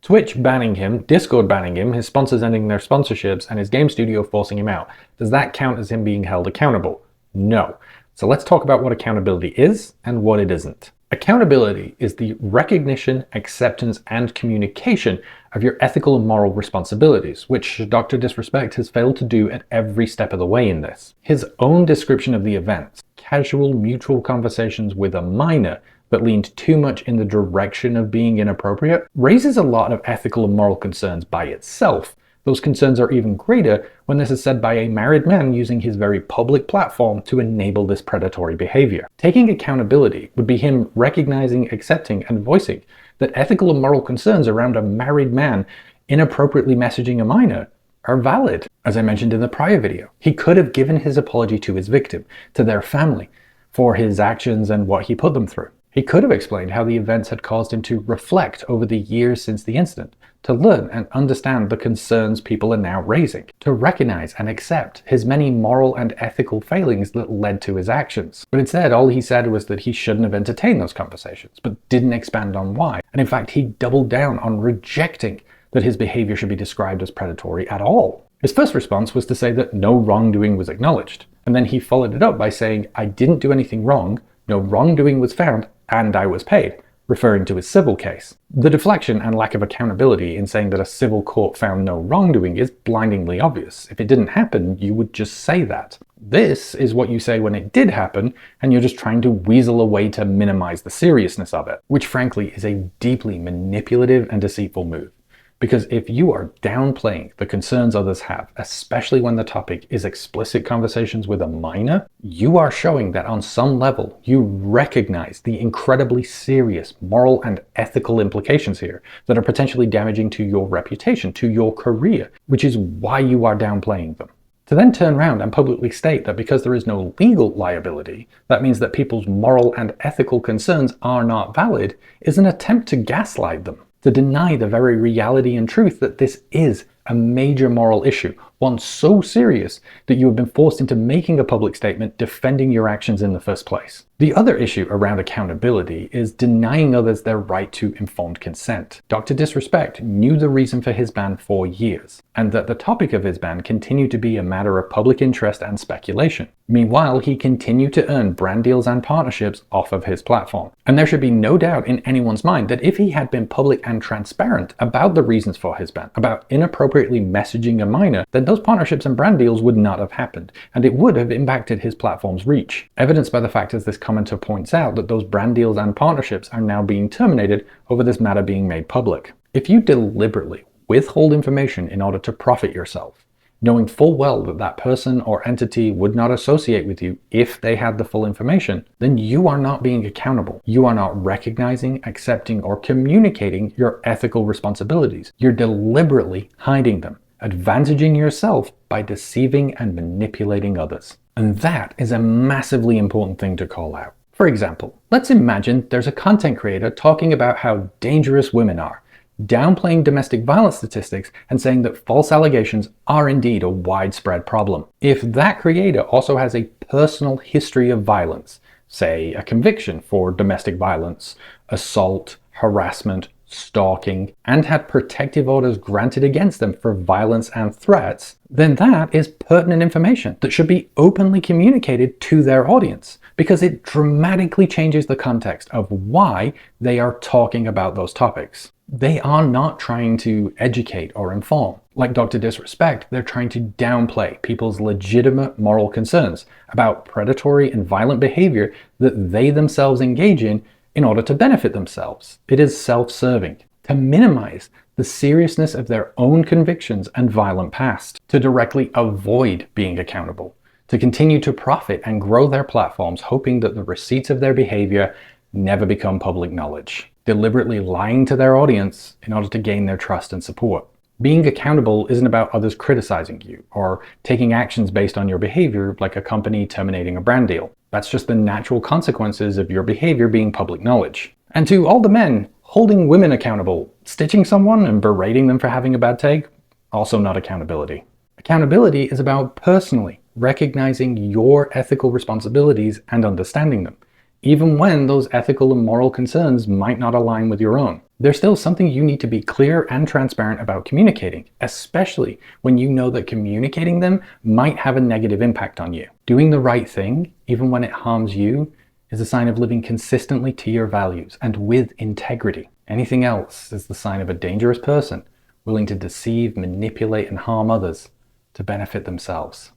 Twitch banning him, Discord banning him, his sponsors ending their sponsorships, and his game studio forcing him out. Does that count as him being held accountable? No. So let's talk about what accountability is and what it isn't. Accountability is the recognition, acceptance, and communication of your ethical and moral responsibilities, which Dr. Disrespect has failed to do at every step of the way in this. His own description of the events, casual mutual conversations with a minor that leaned too much in the direction of being inappropriate, raises a lot of ethical and moral concerns by itself. Those concerns are even greater when this is said by a married man using his very public platform to enable this predatory behavior. Taking accountability would be him recognizing, accepting, and voicing that ethical and moral concerns around a married man inappropriately messaging a minor are valid. As I mentioned in the prior video, he could have given his apology to his victim, to their family, for his actions and what he put them through. He could have explained how the events had caused him to reflect over the years since the incident, to learn and understand the concerns people are now raising, to recognize and accept his many moral and ethical failings that led to his actions. But instead, all he said was that he shouldn't have entertained those conversations, but didn't expand on why. And in fact, he doubled down on rejecting that his behavior should be described as predatory at all. His first response was to say that no wrongdoing was acknowledged. And then he followed it up by saying, "I didn't do anything wrong, no wrongdoing was found, and I was paid," referring to his civil case. The deflection and lack of accountability in saying that a civil court found no wrongdoing is blindingly obvious. If it didn't happen, you would just say that. This is what you say when it did happen, and you're just trying to weasel a way to minimize the seriousness of it, which frankly is a deeply manipulative and deceitful move. Because if you are downplaying the concerns others have, especially when the topic is explicit conversations with a minor, you are showing that on some level you recognize the incredibly serious moral and ethical implications here that are potentially damaging to your reputation, to your career, which is why you are downplaying them. To then turn around and publicly state that because there is no legal liability, that means that people's moral and ethical concerns are not valid, is an attempt to gaslight them, to deny the very reality and truth that this is a major moral issue, one so serious that you have been forced into making a public statement defending your actions in the first place. The other issue around accountability is denying others their right to informed consent. Dr. Disrespect knew the reason for his ban for years, and that the topic of his ban continued to be a matter of public interest and speculation. Meanwhile, he continued to earn brand deals and partnerships off of his platform. And there should be no doubt in anyone's mind that if he had been public and transparent about the reasons for his ban, about inappropriately messaging a minor, then those partnerships and brand deals would not have happened, and it would have impacted his platform's reach. Evidenced by the fact, as this commenter points out, that those brand deals and partnerships are now being terminated over this matter being made public. If you deliberately withhold information in order to profit yourself, knowing full well that that person or entity would not associate with you if they had the full information, then you are not being accountable. You are not recognizing, accepting, or communicating your ethical responsibilities. You're deliberately hiding them, advantaging yourself by deceiving and manipulating others. And that is a massively important thing to call out. For example, let's imagine there's a content creator talking about how dangerous women are, downplaying domestic violence statistics and saying that false allegations are indeed a widespread problem. If that creator also has a personal history of violence, say a conviction for domestic violence, assault, harassment, stalking, and had protective orders granted against them for violence and threats, then that is pertinent information that should be openly communicated to their audience, because it dramatically changes the context of why they are talking about those topics. They are not trying to educate or inform. Like Dr. Disrespect, they're trying to downplay people's legitimate moral concerns about predatory and violent behavior that they themselves engage in order to benefit themselves. It is self-serving, to minimize the seriousness of their own convictions and violent past, to directly avoid being accountable, to continue to profit and grow their platforms, hoping that the receipts of their behavior never become public knowledge, deliberately lying to their audience in order to gain their trust and support. Being accountable isn't about others criticizing you or taking actions based on your behavior, like a company terminating a brand deal. That's just the natural consequences of your behavior being public knowledge. And to all the men holding women accountable, stitching someone and berating them for having a bad take, also not accountability. Accountability is about personally recognizing your ethical responsibilities and understanding them, even when those ethical and moral concerns might not align with your own. There's still something you need to be clear and transparent about communicating, especially when you know that communicating them might have a negative impact on you. Doing the right thing, even when it harms you, is a sign of living consistently to your values and with integrity. Anything else is the sign of a dangerous person willing to deceive, manipulate, and harm others to benefit themselves.